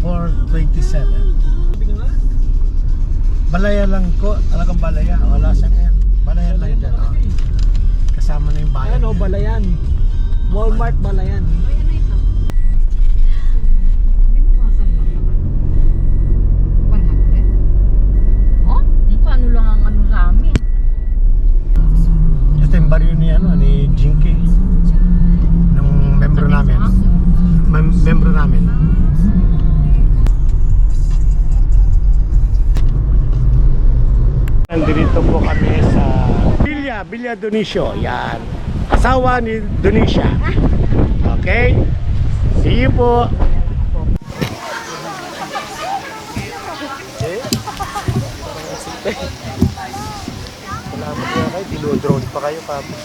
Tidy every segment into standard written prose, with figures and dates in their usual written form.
427. Balaya lang ko, talagang balaya. Wala sa ngayon. Balaya lang dyan. Oh. Kasama na yung bayan. Ayan o, Balayan. Walmart Balayan. Ay, ano ito? Binawasan lang naman. 100? Oh? Ano lang ang ano sa amin? Ito yung baryo ni, ni Jinky. Nung membro namin. Membro namin. Nandito po kami sa Villa Dionisio. Yan. Asawa ni Dionisio. Okay? See you po. Salamat na kayo. Dinodrone pa kayo kapos.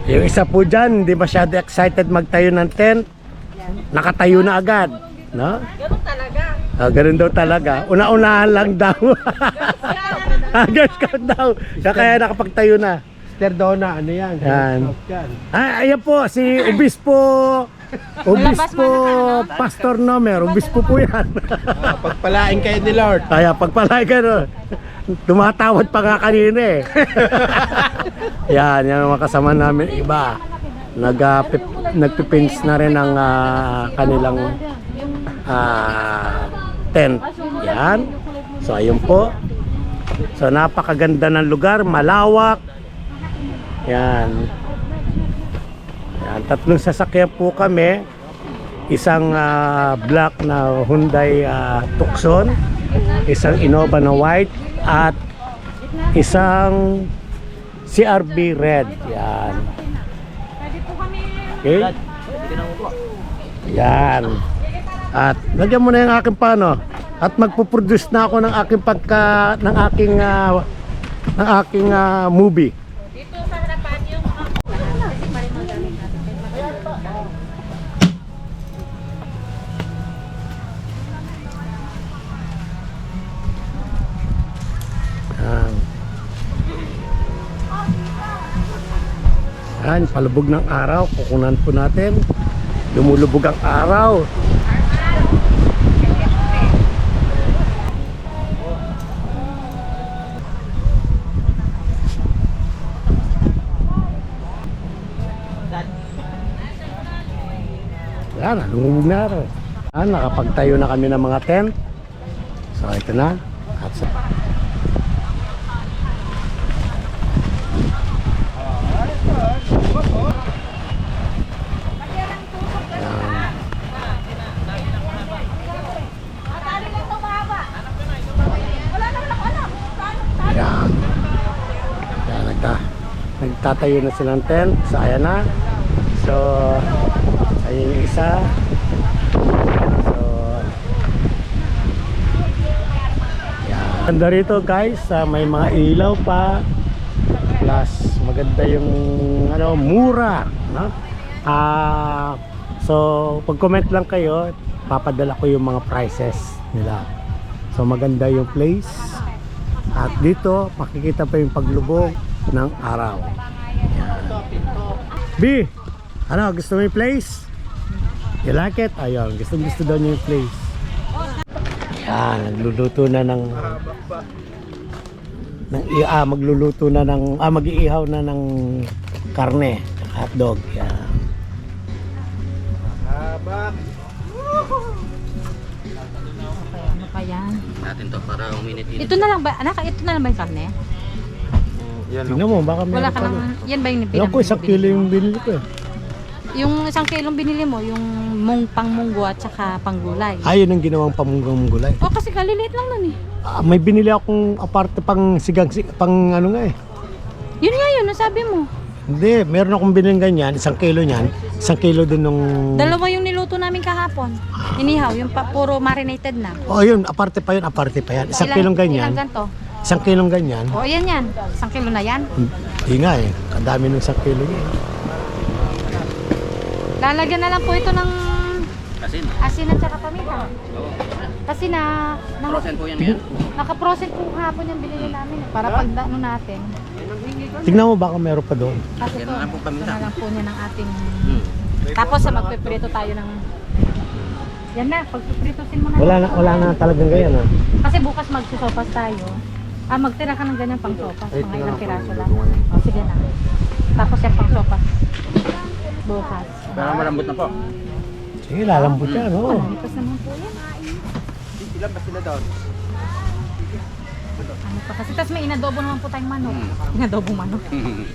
Yung isa po dyan, hindi masyado excited magtayo ng tent. Nakatayo na agad. No? Ganun talaga. Ganun daw talaga. Una-unahan lang daw. Girl Scout daw. Kaya nakapagtayo na. Sister Donna, ano yan? Yan. Ayan po, si Obispo Pastor Nomer. Obispo po yan. Pagpalain kayo ni Lord. Kaya pagpalay ka no. Tumatawad pa nga kanina eh. Yan, yung mga kasama namin iba. Nagpipins na rin ang kanilang tent. Yan. So ayun po. So napakaganda ng lugar, malawak. Yan. Yan, 3 sasakyan po kami. Isang black na Hyundai Tucson, isang Innova na white at isang CRV red. Yan. Okay? Yan. At lagyan mo na yung aking pano. At magpo-produce na ako ng aking ng aking movie. Dito sa harapan yung Yan. Yan, palubog ng araw. Kukunan po natin. Lumulubog ang araw. Yan, lumulubog na araw. Yan, nakapagtayo na kami ng mga tent. So, ito na. At sa Yan. Yan, nagtatayo na silang tent. So, ayan na. So, ayun yung isa. So, yan. Ganda rito guys. May mga ilaw pa. Plus, maganda yung mura. No? So, pag-comment lang kayo, papadala ko yung mga prices nila. So, maganda yung place. At dito, makikita pa yung paglubog ng araw. Yan. B, gusto mo yung place? You like it? Ayun, gusto daw niya yung place. Yan, nagluluto na magluluto na ng mag-iihaw na ng karne, hotdog. Yan. ano pa yan? Natin to para uminit-init. Ito na lang ba? Anak, ito na lang ba yung karne? Tingnan mo, baka meron Wala ka pa lang. rin. Yan ba yung Alam ko, 1 kilo yung binili ko eh. Yung 1 kilong binili mo, yung pangmunggo at saka panggulay. Ayun ang ginawang pamunggang gulay. O kasi kaliliit lang nun eh. May binili akong aparte pang sigang, pang ano nga eh. Yun nga yun, nasabi mo. Hindi, meron akong binili ganyan, 1 kilo niyan. 1 kilo din nung... Dalawa yung niluto namin kahapon. Inihaw, yung puro marinated na. Oh, yun, aparte pa yun. 1 kilong ganyan. Ilang ganito? 1 kilong ganyan. O, yan yan. 1 kilo na yan. Hindi nga eh, ang dami nung 1 kilo niya. Lalagyan na lang po ito ng Asin. asin at saka paminta. Kasi Frozen po yan yan. naka-frozen po kahapon yung binili namin. Para pag natin. Tignan mo, baka meron pa doon. Kasi Yan po, na lang po paminta. ito na lang po niya ng ating... Hmm. Tapos sa magpiprito tayo ng... Yan na, pagpipritosin mo na. Wala na talagang ganyan ah. Kasi bukas magsusopas tayo. Magtira ka ng ganyan pang sopas. Mga ilang piraso lang. O, sige na. Tapos yung pang sopas. Bukas. Para malambot na po. Sige, lalambot yan, no? Lipas naman po yan. Ilan ba sila doon? Ano pa kasi. Tapos may inadobo naman po tayong manok. Hmm. Inadobong manok.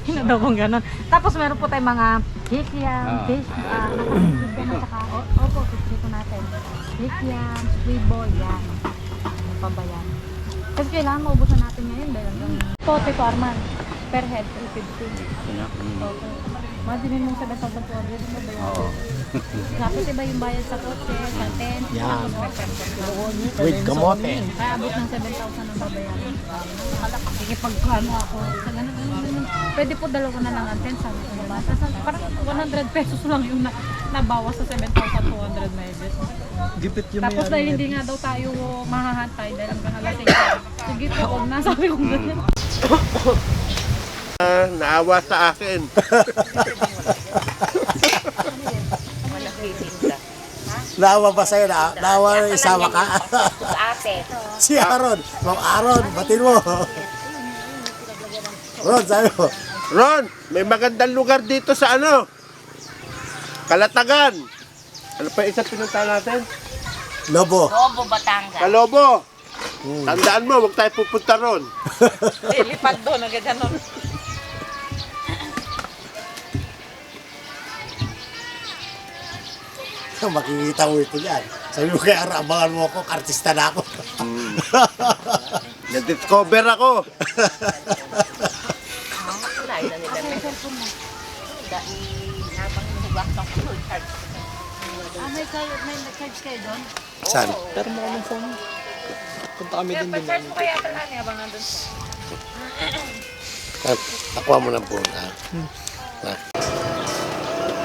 Inadobong ganon. Tapos meron po tayong mga kikiam, fish, nakakikam at saka, opo, fish natin. Kikiam, squibo, yan. Ano pa ba yan? Kasi kailangan maubusan natin ngayon dahil hanggang... Pote ko, Arman. Per head, 350. Ito na. Hmm. Okay. Imagine mo 7,200 mo ba yun? Tapos iba yung bayad sa kotse, sa tent, Yan. tapos may perform. With kamote. Kaya abot ng 7,000 ang babayaran. Sige, pagkano ako. Sa ganun, ganun. Pwede po dalawa na lang ang tent, sabi ko naman. Tapos parang 100 pesos lang yung nabawas sa 7,200 medyo. Gipit yung Tapos dahil hindi nga daw tayo mahahantay dahil hanggang alas 6. Sige po, huwag na. Sabi ko ganyan. Naawa sa akin. Naawa ba sa'yo? Naawa na isama ka? Ate. Si Aaron. Ma'am Aaron, batin mo. Ron, sabi mo. Ron, may magandang lugar dito sa ano? Kalatagan. Ano pa yung isang pinunta natin? Lobo. Lobo, Batangas. Kalobo. Tandaan mo, huwag tayo pupunta ron. Lipad doon, agad ganon. Makikita mo ito yan. Sabi mo kay Aaron, abangan mo ako, artista na ako. Na-discover ako. May charge kayo doon? Saan? Pero mo ng phone. Punta kami din din. Charge mo kaya ito lang, abang nandun. Nakuha mo ng phone, ha?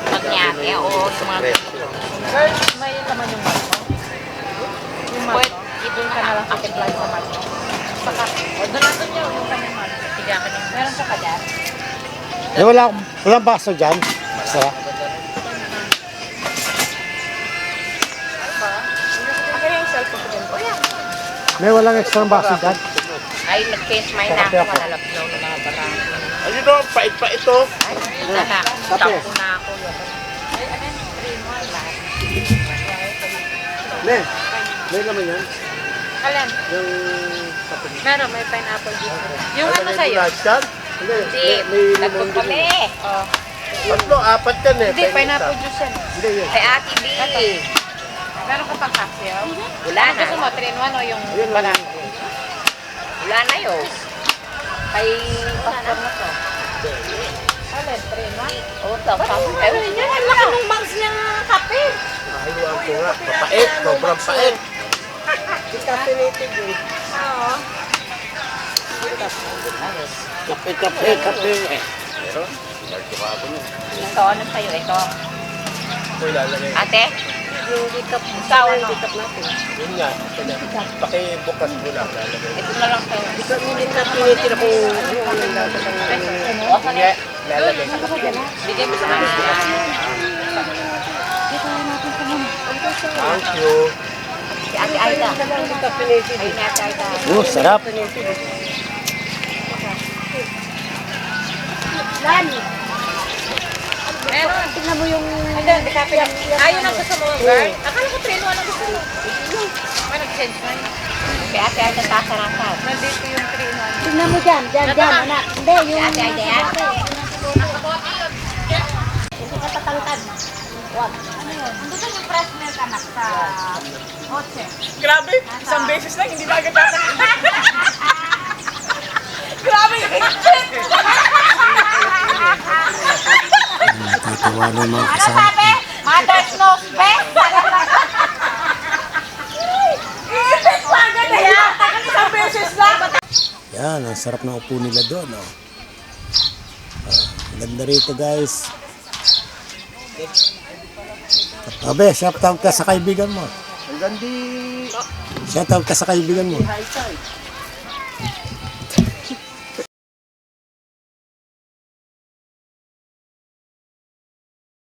Pagnyate, oo, sumagot. Girl, may laman yung mat mo? Yung mat mo? Doon ka na lang sa tiklan sa mat mo. Saka, o doon natin yun, yung kanyang mat. Tiga ka niya. Meron ka ka dyan? Walang baso dyan. Sarap. Ako yung cellphone ko dyan. O yan. May walang extra baso dyan. Ay, nag-change my na ako. Malalapnaw ng mga barang. Ayun o, pait-pait ito. Ay, wala na. Sampo na ako. Ay, ano yun? 3-1 lahat. Ne, may naman yan. Alam, Yung... meron, may pineapple juice. Yung ano sa'yo? Yan? Hindi, Hindi, may nagpag limon kami. din. Oh. Tatlo, apat yan eh. Hindi, pineapple juice yan. Hindi yun. Kay Ate B. Meron ka pang cocktail? Wala na. Gusto mo, 3-in-1 o yung barang? Wala na yun. Kay pastor na to. Alin, 3-in-1? Oo, to. Ay, ang laki ng bags niya kape. Nakahiluan ko nga. Mapait, sobrang pait. Caffeinated yun. Oo. Kape. Ito, ano sa'yo? Ito. Ito ilalagay. Ate? Yung recap. Ikaw, ano? Yun nga. Pakibukas mo lang. Lalagay. Ito na lang sa'yo. Caffeinated ako. O, saan yun? Lalagay. Bigyan mo sa mga. Thank you. Si Ate Aida. Ayun ni Ate Aida. Sarap. Lani. Meron. Tingnan mo yung... Ayun, di kape. Ayun ang gusto mo, girl. Akala ko 3-in-1 ang gusto mo. May nag-change na yun. Si Ate Aida tasarasan. Nandito yung 3-in-1. Tingnan mo dyan, anak. Hindi, yung... Ate Aida yan. Hindi ka tatangkad. Wag. Ano yun? Nandito yung fresh milk, anak, sa kotse. Grabe, isang beses lang, hindi ba agad tatanggap? Grabe yung higpit! Natutuwa na yung mga Ano kasama. sabi? Mother's knows best. Higpit pa agad na yan! Isang beses lang! Yan, ang sarap na upo nila doon. Oh. Ganda rito, guys. Abe, shout out ka sa kaibigan mo. Hanggang di... Shout out ka sa kaibigan mo. High side.